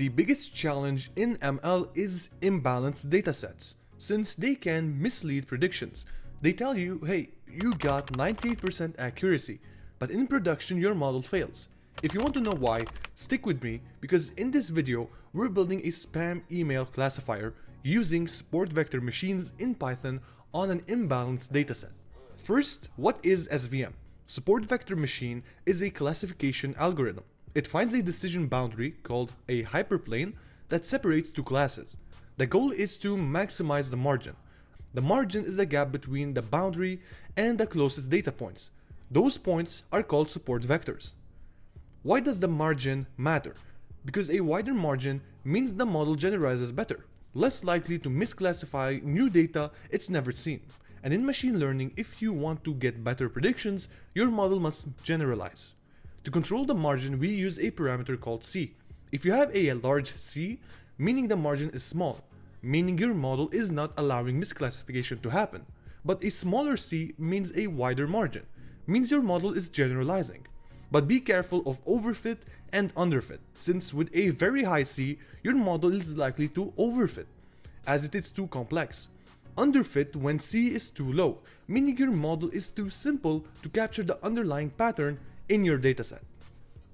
The biggest challenge in ML is imbalanced datasets, since they can mislead predictions. They tell you, hey, you got 98% accuracy, but in production your model fails. If you want to know why, stick with me, because in this video, we're building a spam email classifier using support vector machines in Python on an imbalanced dataset. First, what is SVM? Support vector machine is a classification algorithm. It finds a decision boundary called a hyperplane that separates two classes. The goal is to maximize the margin. The margin is the gap between the boundary and the closest data points. Those points are called support vectors. Why does the margin matter? Because a wider margin means the model generalizes better, less likely to misclassify new data it's never seen. And in machine learning, if you want to get better predictions, your model must generalize. To control the margin, we use a parameter called C. If you have a large C, meaning the margin is small, meaning your model is not allowing misclassification to happen. But a smaller C means a wider margin, means your model is generalizing. But be careful of overfit and underfit, since with a very high C, your model is likely to overfit, as it is too complex. Underfit when C is too low, meaning your model is too simple to capture the underlying pattern in your dataset.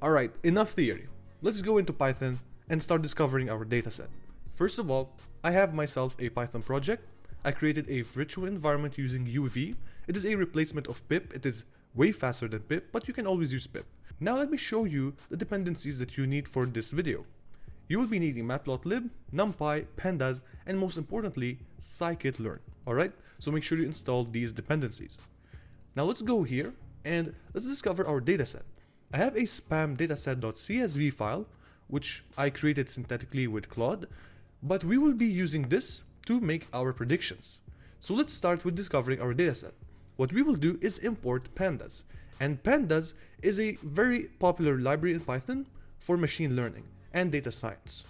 Alright, enough theory. Let's go into Python and start discovering our dataset. First of all, I have myself a Python project. I created a virtual environment using UV. It is a replacement of pip. It is way faster than pip, but you can always use pip. Now let me show you the dependencies that you need for this video. You will be needing matplotlib, numpy, pandas, and most importantly, scikit-learn. Alright, so make sure you install these dependencies. Now let's go here and let's discover our dataset. I have a spam dataset.csv file, which I created synthetically with Claude, but we will be using this to make our predictions. So let's start with discovering our dataset. What we will do is import pandas, and pandas is a very popular library in Python for machine learning and data science.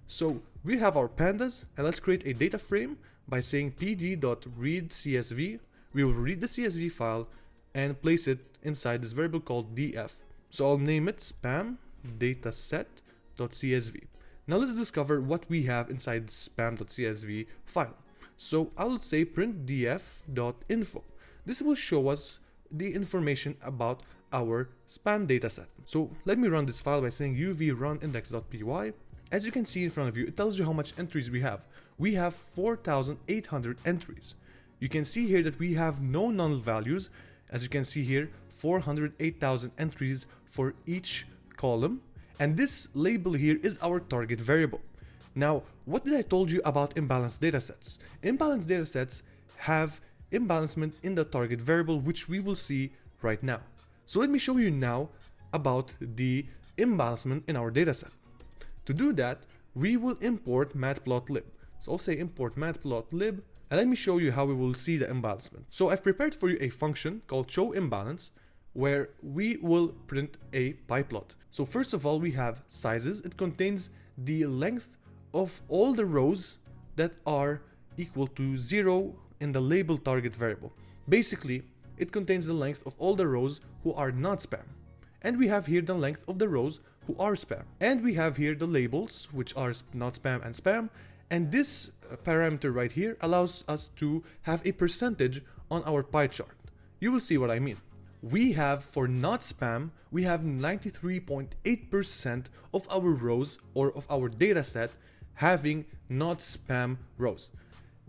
So we have our pandas, and let's create a data frame by saying pd.readcsv. We will read the CSV file and place it inside this variable called df. So I'll name it spam dataset.csv. Now let's discover what we have inside spam.csv file. So I'll say print df.info. This will show us the information about our spam dataset. So let me run this file by saying uv run index.py. As you can see in front of you, it tells you how much entries we have. We have 4,800 entries. You can see here that we have no null values. As you can see here, 408,000 entries for each column. And this label here is our target variable. Now, what did I told you about imbalanced datasets? Imbalanced datasets have imbalancement in the target variable, which we will see right now. So let me show you now about the imbalancement in our dataset. To do that, we will import matplotlib. So I'll say import matplotlib, and let me show you how we will see the imbalancement. So I've prepared for you a function called showImbalance, where we will print a pyplot. So first of all, we have sizes. It contains the length of all the rows that are equal to 0 in the label target variable. Basically, it contains the length of all the rows who are not spam. And we have here the length of the rows who are spam. And we have here the labels, which are not spam and spam. And this parameter right here allows us to have a percentage on our pie chart. You will see what I mean. We have, for not spam, we have 93.8% of our rows or of our dataset having not spam rows.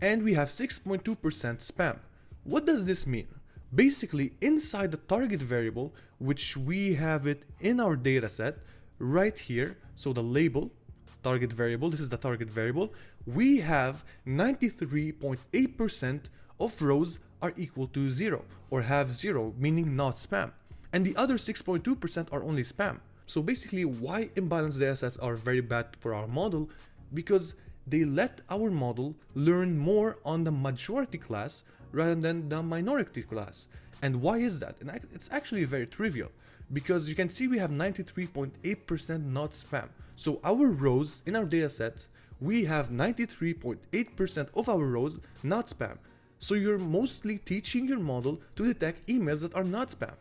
And we have 6.2% spam. What does this mean? Basically, inside the target variable, which we have it in our dataset right here, so the label, target variable, this is the target variable, we have 93.8% of rows are equal to 0 or have 0, meaning not spam. And the other 6.2% are only spam. So basically, why imbalanced datasets are very bad for our model? Because they let our model learn more on the majority class rather than the minority class. And why is that? And it's actually very trivial, because you can see we have 93.8% not spam. So our rows in our dataset, we have 93.8% of our rows not spam. So you're mostly teaching your model to detect emails that are not spam.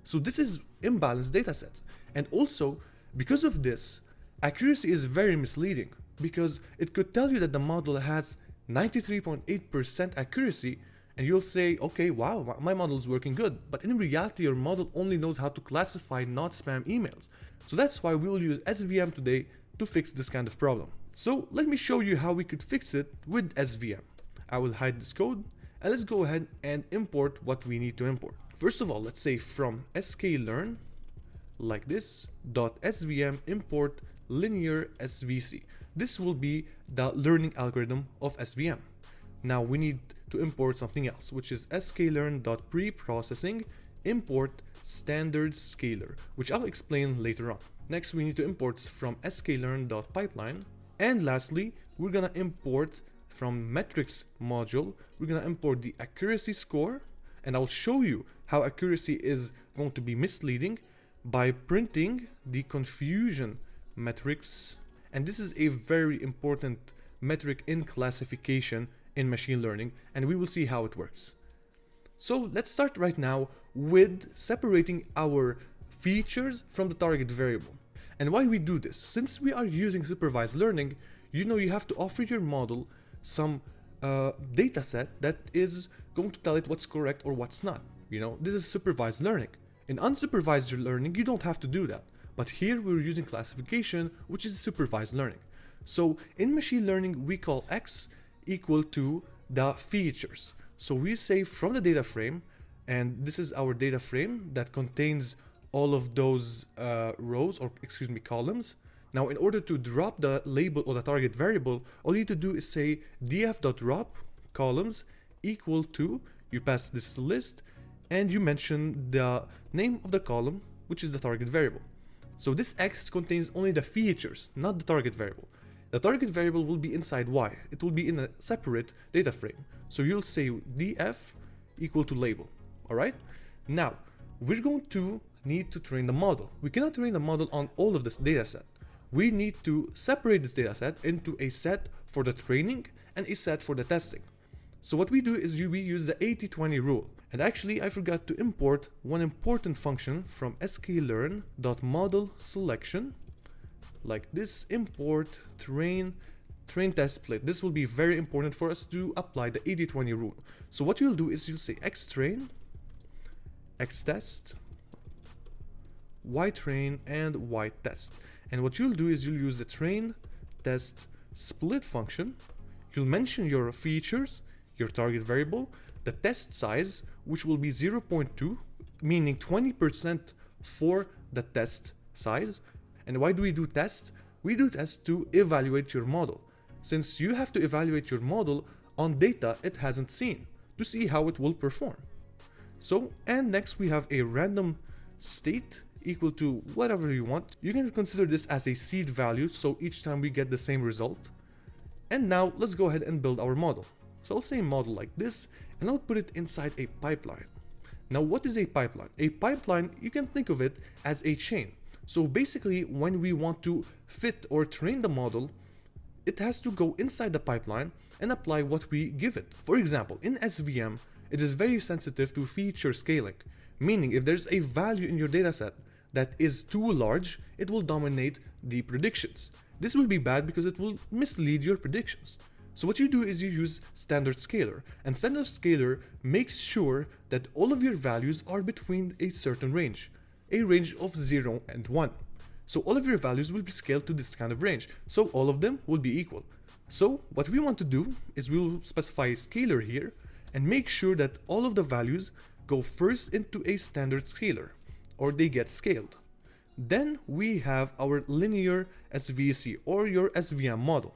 So this is imbalanced datasets. And also, because of this, Accuracy is very misleading because it could tell you that the model has 93.8% accuracy, and you'll say, okay, wow, my model is working good. But in reality, your model only knows how to classify not spam emails. So that's why we will use SVM today to fix this kind of problem. So let me show you how we could fix it with SVM. I will hide this code, and let's go ahead and import what we need to import. First of all, let's say from sklearn, like this, .svm import linear svc. This will be the learning algorithm of SVM. Now we need to import something else, which is sklearn.preprocessing import standard scaler, which I'll explain later on. Next, we need to import from sklearn.pipeline. And lastly, we're gonna import from metrics module, we're gonna import the accuracy score, and I'll show you how accuracy is going to be misleading by printing the confusion metrics. And this is a very important metric in classification in machine learning, and we will see how it works. So let's start right now with separating our features from the target variable. And why we do this? Since we are using supervised learning, you have to offer your model some data set that is going to tell it what's correct or what's not. This is supervised learning. In unsupervised learning, you don't have to do that. But here we're using classification, which is supervised learning. So in machine learning, we call X equal to the features. So we say from the data frame, and this is our data frame that contains all of those columns. Now, in order to drop the label or the target variable, all you need to do is say df.drop columns equal to, you pass this list, and you mention the name of the column, which is the target variable. So this X contains only the features, not the target variable. The target variable will be inside Y. It will be in a separate data frame. So you'll say df equal to label. All right. Now we're going to need to train the model. We cannot train the model on all of this data set. We need to separate this data set into a set for the training and a set for the testing. So what we do is we use the 80-20 rule. And actually, I forgot to import one important function from sklearn.model selection, like this, import train test split. This will be very important for us to apply the 80-20 rule. So what you'll do is you'll say xtrain, xtest, ytrain, and ytest. And what you'll do is you'll use the train test split function. You'll mention your features, your target variable, the test size, which will be 0.2, meaning 20% for the test size. And why do we do tests? We do tests to evaluate your model, since you have to evaluate your model on data it hasn't seen to see how it will perform. So, and next we have a random state equal to whatever you want. You can consider this as a seed value, so each time we get the same result. And now let's go ahead and build our model. So I'll say model like this, and I'll put it inside a pipeline. Now, what is a pipeline? A pipeline, you can think of it as a chain. So basically, when we want to fit or train the model, it has to go inside the pipeline and apply what we give it. For example, in SVM, it is very sensitive to feature scaling, meaning if there's a value in your dataset that is too large, it will dominate the predictions. This will be bad because it will mislead your predictions. So what you do is you use standard scaler, and standard scaler makes sure that all of your values are between a certain range, a range of 0 and 1. So all of your values will be scaled to this kind of range, so all of them will be equal. So what we want to do is we will specify a scaler here and make sure that all of the values go first into a standard scaler, or they get scaled. Then we have our linear SVC, or your SVM model.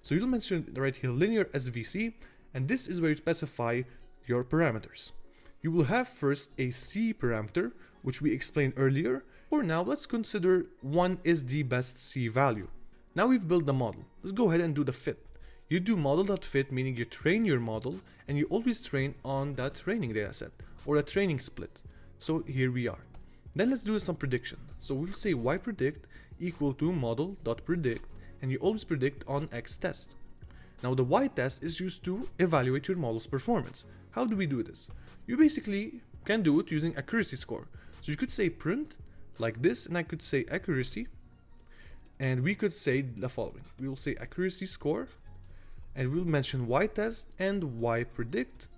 So you'll mention right here linear SVC, and this is where you specify your parameters. You will have first a C parameter, which we explained earlier. For now, let's consider 1 is the best C value. Now we've built the model. Let's go ahead and do the fit. You do model.fit, meaning you train your model, and you always train on that training dataset, or a training split. So here we are. Then let's do some prediction. So we'll say yPredict equal to model.predict, and you always predict on xtest. Now the ytest is used to evaluate your model's performance. How do we do this? You basically can do it using accuracy score. So you could say print like this, and I could say accuracy, And we could say the following. We will say accuracy score, and we'll mention y test and y predict,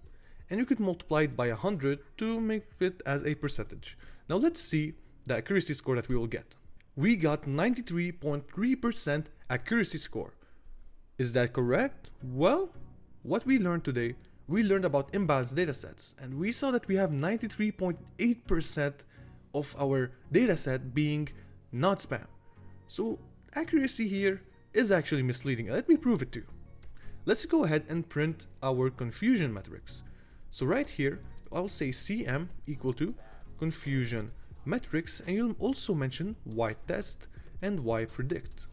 and you could multiply it by 100 to make it as a percentage. Now let's see the accuracy score that we will get. We got 93.3% accuracy score. Is that correct? Well, what we learned today, we learned about imbalanced datasets, and we saw that we have 93.8% of our dataset being not spam. So accuracy here is actually misleading. Let me prove it to you. Let's go ahead and print our confusion metrics. So right here, I'll say CM equal to confusion metrics, and you'll also mention y test and y predict.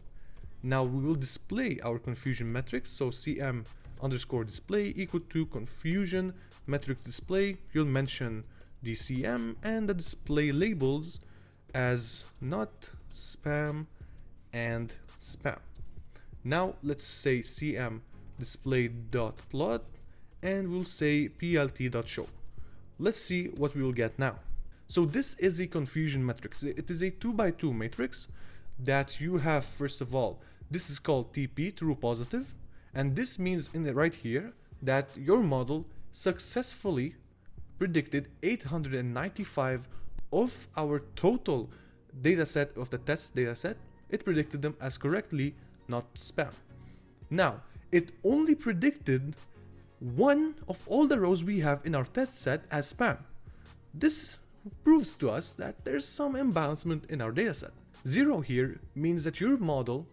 Now we will display our confusion metrics. So CM underscore display equal to confusion metrics display. You'll mention the CM and the display labels as not spam and spam. Now let's say CM display dot plot, and we'll say plt dot show. Let's see what we will get now. So this is a confusion matrix. It is a 2x2 matrix that you have. First of all, this is called TP, true positive, and this means in the right here that your model successfully predicted 895 of our total dataset of the test dataset. It predicted them as correctly not spam. Now it only predicted one of all the rows we have in our test set as spam. This proves to us that there's some imbalancement in our dataset. 0 here means that your model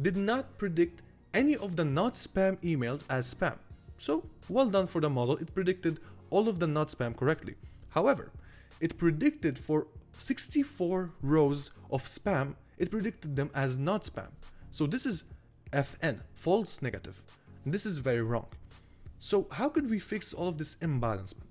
did not predict any of the not spam emails as spam. So well done for the model, it predicted all of the not spam correctly. However, it predicted for 64 rows of spam, it predicted them as not spam. So this is FN, false negative. And this is very wrong. So how could we fix all of this imbalancement?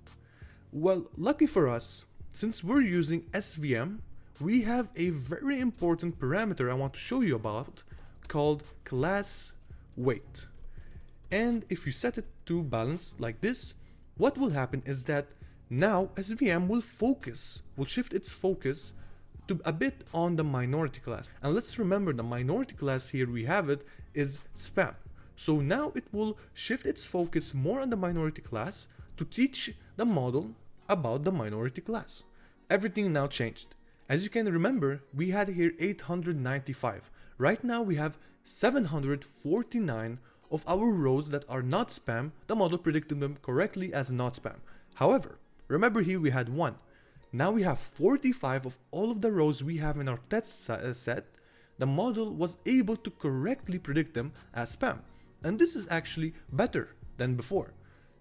Well, lucky for us, since we're using SVM, we have a very important parameter I want to show you about called class weight. And if you set it to balance like this, what will happen is that now SVM will shift its focus to a bit on the minority class. And let's remember the minority class here we have it is spam. So now it will shift its focus more on the minority class to teach the model about the minority class. Everything now changed. As you can remember, we had here 895. Right now we have 749 of our rows that are not spam. The model predicted them correctly as not spam. However, remember here we had 1. Now we have 45 of all of the rows we have in our test set. The model was able to correctly predict them as spam. And this is actually better than before.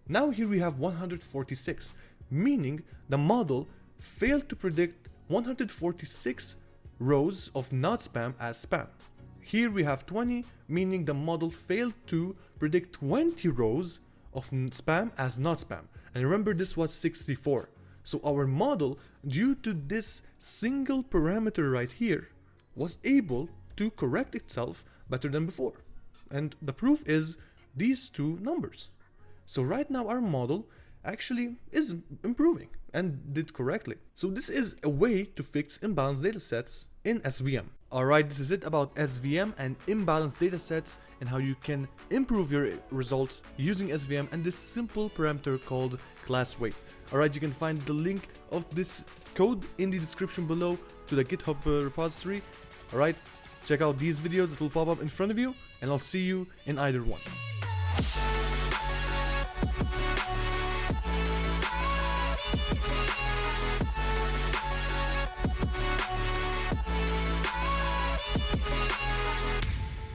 Now here we have 146, meaning the model failed to predict 146 rows of not spam as spam. Here we have 20, meaning the model failed to predict 20 rows of spam as not spam. And remember, this was 64. So our model, due to this single parameter right here, was able to correct itself better than before. And the proof is these two numbers. So right now our model actually is improving and did correctly. So this is a way to fix imbalanced datasets in SVM. Alright, this is it about SVM and imbalanced datasets and how you can improve your results using SVM and this simple parameter called class weight. Alright, you can find the link of this code in the description below to the GitHub repository. Alright, check out these videos that will pop up in front of you and I'll see you in either one.